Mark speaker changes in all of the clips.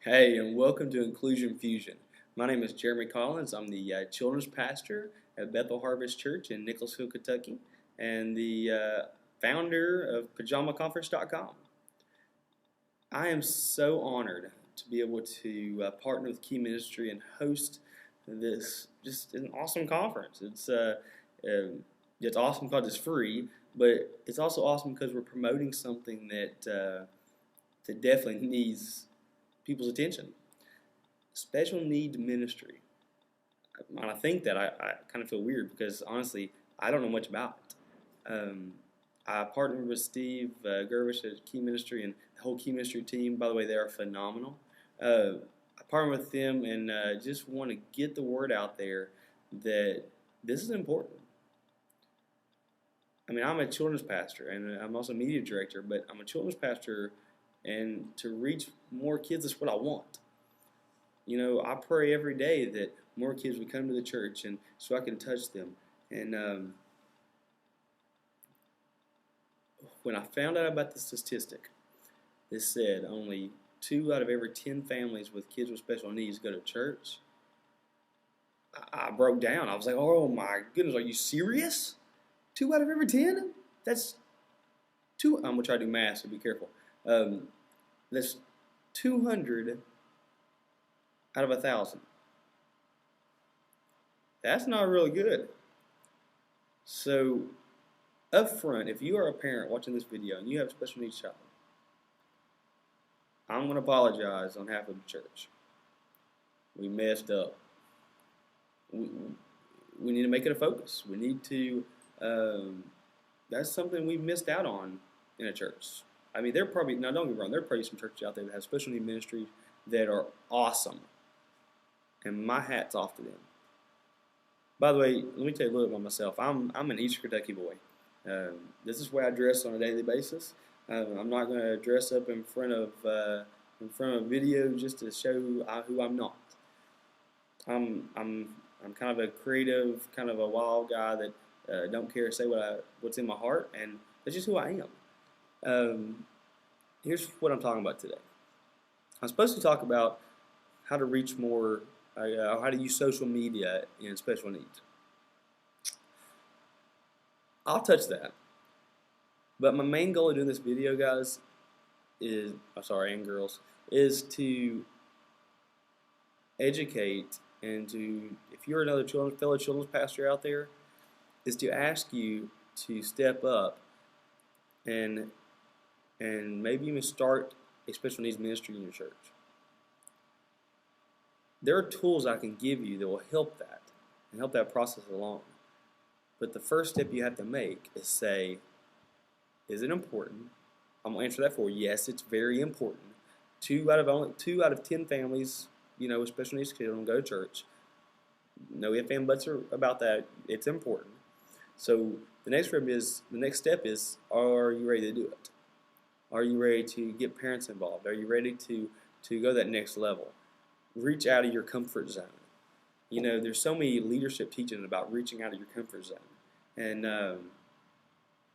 Speaker 1: Hey, and welcome to Inclusion Fusion. My name is Jeremy Collins. I'm the children's pastor at Bethel Harvest Church in Nicholasville, Kentucky, and the founder of PajamaConference.com. I am so honored to be able to partner with Key Ministry and host this just an awesome conference. It's awesome because it's free, but it's also awesome because we're promoting something that definitely needs people's attention. Special needs ministry. When I think that, I kind of feel weird because honestly, I don't know much about it. I partnered with Steve Gervish at Key Ministry and the whole Key Ministry team. By the way, they are phenomenal. I partnered with them and just want to get the word out there that this is important. I mean, I'm a children's pastor and I'm also a media director, but I'm a children's pastor, and to reach more kids is what I want. You know, I pray every day that more kids would come to the church and so I can touch them. And when I found out about the statistic that said only 2 out of every 10 families with kids with special needs go to church, I broke down. I was like, oh my goodness, are you serious? 2 out of every 10? That's 2. I'm going to try to do math, so be careful. That's 200 out of 1,000. That's not really good. So, up front, if you are a parent watching this video and you have a special needs child, I'm going to apologize on behalf of the church. We messed up. We need to make it a focus. We need to, that's something we missed out on in a church. I mean, now don't get me wrong, there are probably some churches out there that have special need ministries that are awesome. And my hat's off to them. By the way, let me tell you a little bit about myself. I'm an Eastern Kentucky boy. This is where I dress on a daily basis. I'm not going to dress up in front of video just to show who I'm not. I'm kind of a creative, kind of a wild guy that don't care to say what's in my heart, and that's just who I am. Here's what I'm talking about today. I'm supposed to talk about how to reach more, how to use social media in special needs. I'll touch that. But my main goal of doing this video, guys, and girls, is to educate and to, if you're another fellow children's pastor out there, is to ask you to step up and maybe even start a special needs ministry in your church. There are tools I can give you that will help that and help that process along. But the first step you have to make is say, is it important? I'm going to answer that for you. Yes, it's very important. 2 out of 10 families, with special needs children go to church. No ifs and buts about that. It's important. So the next step is, are you ready to do it? Are you ready to get parents involved? Are you ready to go that next level? Reach out of your comfort zone. There's so many leadership teachings about reaching out of your comfort zone. And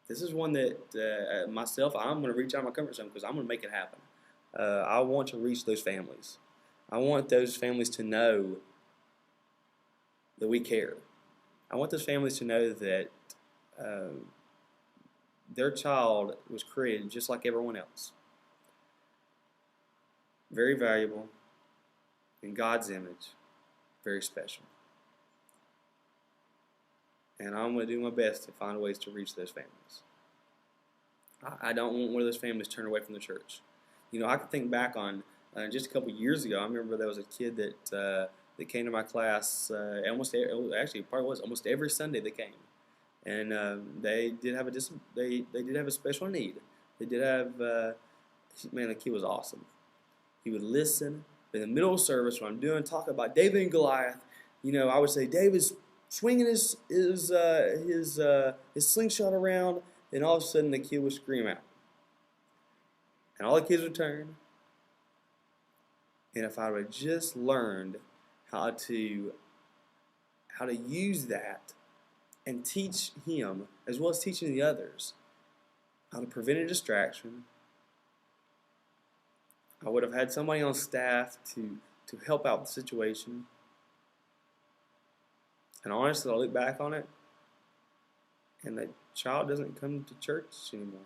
Speaker 1: this is one that myself, I'm going to reach out of my comfort zone because I'm going to make it happen. I want to reach those families. I want those families to know that we care. I want those families to know that their child was created just like everyone else. Very valuable, in God's image, very special. And I'm going to do my best to find ways to reach those families. I don't want one of those families turned away from the church. I can think back on just a couple years ago. I remember there was a kid that came to my class almost every Sunday they came, and they did have a special need. They did have the kid was awesome. He would listen in the middle of service when I'm talking about David and Goliath. I would say David's swinging his slingshot around, and all of a sudden the kid would scream out, and all the kids would turn. And if I would just learned how to use that and teach him, as well as teaching the others, how to prevent a distraction, I would have had somebody on staff to help out the situation. And honestly, I look back on it, and the child doesn't come to church anymore.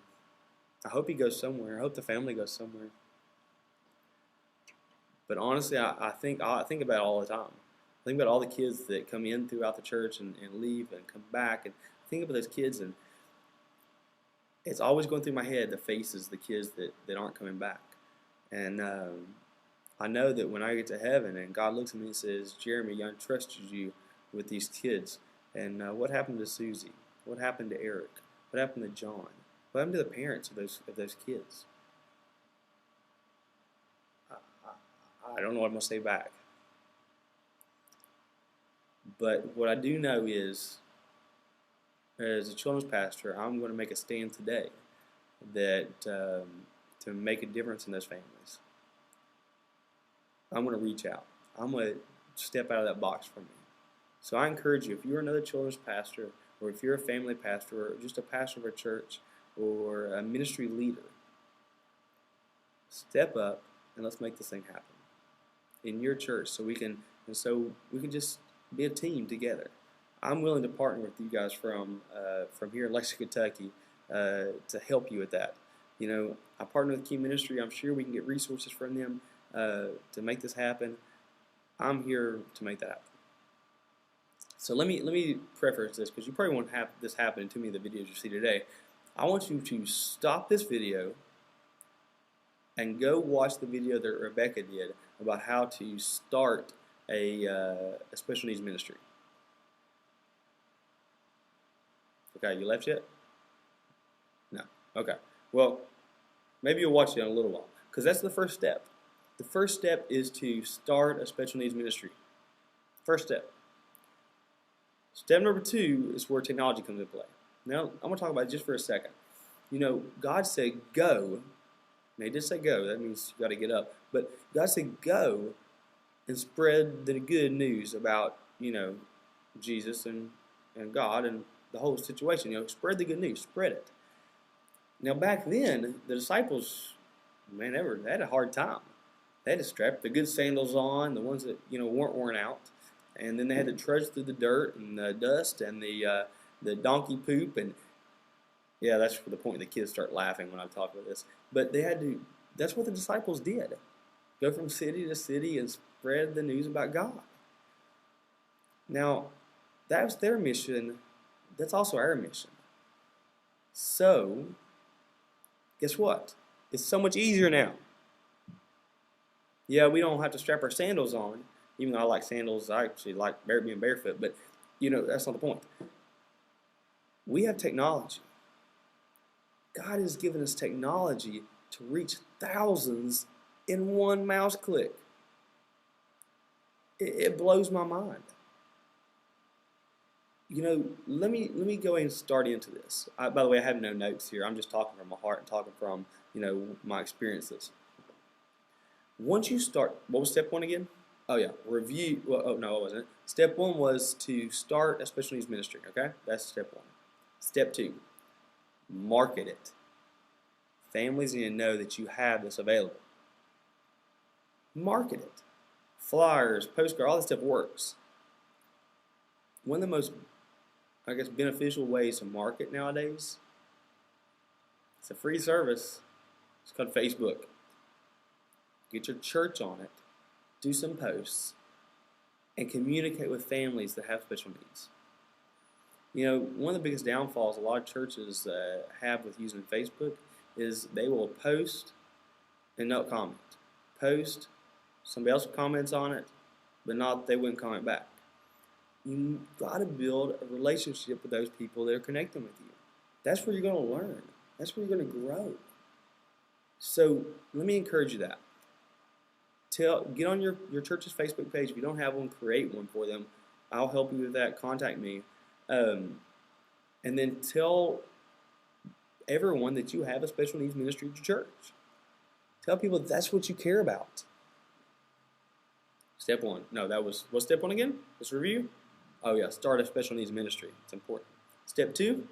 Speaker 1: I hope he goes somewhere. I hope the family goes somewhere. But honestly, I think about it all the time. I think about all the kids that come in throughout the church and leave and come back. And I think about those kids, and it's always going through my head the faces, the kids that aren't coming back. And I know that when I get to heaven and God looks at me and says, Jeremy, I entrusted you with these kids. And what happened to Susie? What happened to Eric? What happened to John? What happened to the parents of those kids? I don't know what I'm going to say back. But what I do know is, as a children's pastor, I'm going to make a stand today that to make a difference in those families. I'm going to reach out. I'm going to step out of that box for me. So I encourage you, if you're another children's pastor, or if you're a family pastor, or just a pastor of a church, or a ministry leader, step up and let's make this thing happen in your church, so we can just be a team together. I'm willing to partner with you guys from here in Lexington, Kentucky, to help you with that. You know, I partner with Key Ministry. I'm sure we can get resources from them to make this happen. I'm here to make that happen. So let me preface this, because you probably won't have this happen in too many of the videos you see today. I want you to stop this video and go watch the video that Rebecca did about how to start a special needs ministry. Okay, you left yet? No. Okay. Well, maybe you'll watch it in a little while, because that's the first step. The first step is to start a special needs ministry. First step. Step number 2 is where technology comes into play. Now, I'm going to talk about it just for a second. You know, God said go. Now, He did say go. That means you got to get up. But God said go and spread the good news about, you know, Jesus and God and the whole situation. You know, spread the good news. Spread it. Now, back then, the disciples, man, they had a hard time. They had to strap the good sandals on, the ones that, you know, weren't worn out. And then they had to trudge through the dirt and the dust and the donkey poop. And yeah, that's for the point the kids start laughing when I talk about this. But they had to, that's what the disciples did. Go from city to city and spread the news about God. Now, that was their mission. That's also our mission. So, guess what? It's so much easier now. Yeah, we don't have to strap our sandals on. Even though I like sandals, I actually like being barefoot. But, you know, that's not the point. We have technology. God has given us technology to reach thousands in one mouse click. It blows my mind. You know, let me go ahead and start into this. By the way, I have no notes here. I'm just talking from my heart and talking from, you know, my experiences. Once you start, what was step 1 again? Oh yeah, review. Well, oh no, it wasn't. Step 1 was to start a special needs ministry. Okay, that's step 1. Step 2, market it. Families need to know that you have this available. Market it. Flyers, postcard, all this stuff works. One of the most, I guess, beneficial ways to market nowadays, it's a free service. It's called Facebook. Get your church on it. Do some posts, and communicate with families that have special needs. You know, one of the biggest downfalls a lot of churches have with using Facebook is they will post and not comment. Post, somebody else comments on it, but they wouldn't comment back. You've got to build a relationship with those people that are connecting with you. That's where you're going to learn. That's where you're going to grow. So let me encourage you that. Get on your church's Facebook page. If you don't have one, create one for them. I'll help you with that. Contact me. And then tell everyone that you have a special needs ministry at your church. Tell people that's what you care about. Step 1. No, what's step 1 again? Let's review. Oh yeah, start a special needs ministry. It's important. Step 2,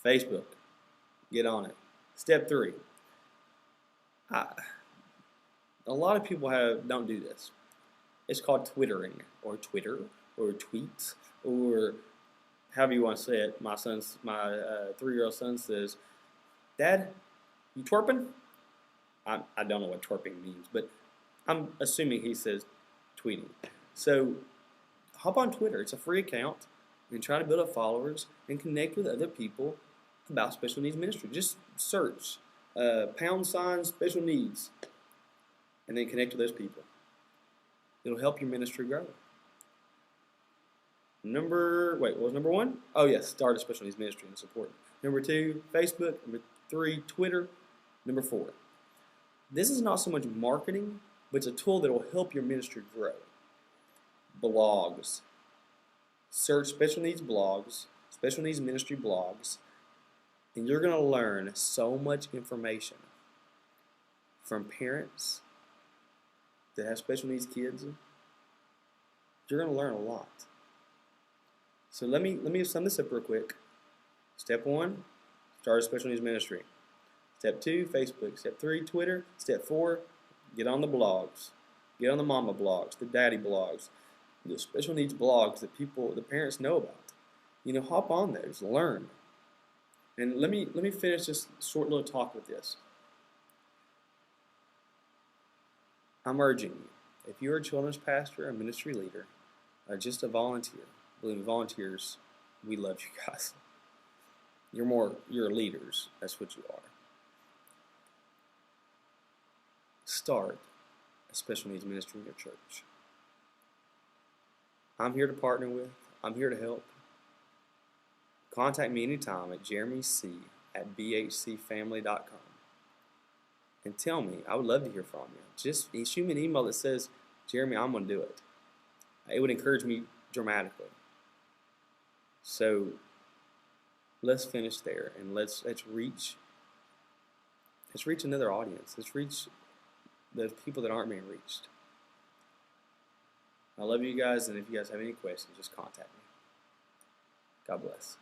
Speaker 1: Facebook. Get on it. Step 3, I, a lot of people don't do this. It's called twittering or Twitter or tweets or however you want to say it. My 3-year-old son says, "Dad, you twerping?" I don't know what twerping means, but I'm assuming he says tweeting. So hop on Twitter. It's a free account and try to build up followers and connect with other people about special needs ministry. Just search # special needs and then connect with those people. It'll help your ministry grow. What was number 1? Oh yes, start a special needs ministry and support. Number 2, Facebook. Number 3, Twitter. Number 4, this is not so much marketing, but it's a tool that will help your ministry grow. Blogs. Search special needs blogs, special needs ministry blogs, and you're going to learn so much information from parents that have special needs kids. You're going to learn a lot. So let me sum this up real quick. Step 1, start a special needs ministry. Step 2, Facebook. Step 3, Twitter. Step 4, get on the blogs. Get on the mama blogs, the daddy blogs, the special needs blogs that the parents know about. Hop on those, learn. And let me finish this short little talk with this. I'm urging you, if you're a children's pastor, a ministry leader, or just a volunteer, believe me, volunteers, we love you guys. You're leaders. That's what you are. Start a special needs ministry in your church. I'm here to partner with. I'm here to help. Contact me anytime at jeremyc@bhcfamily.com and tell me. I would love to hear from you. Just shoot me an email that says, "Jeremy, I'm going to do it." It would encourage me dramatically. So let's finish there and let's reach another audience. Let's reach those people that aren't being reached. I love you guys, and if you guys have any questions, just contact me. God bless.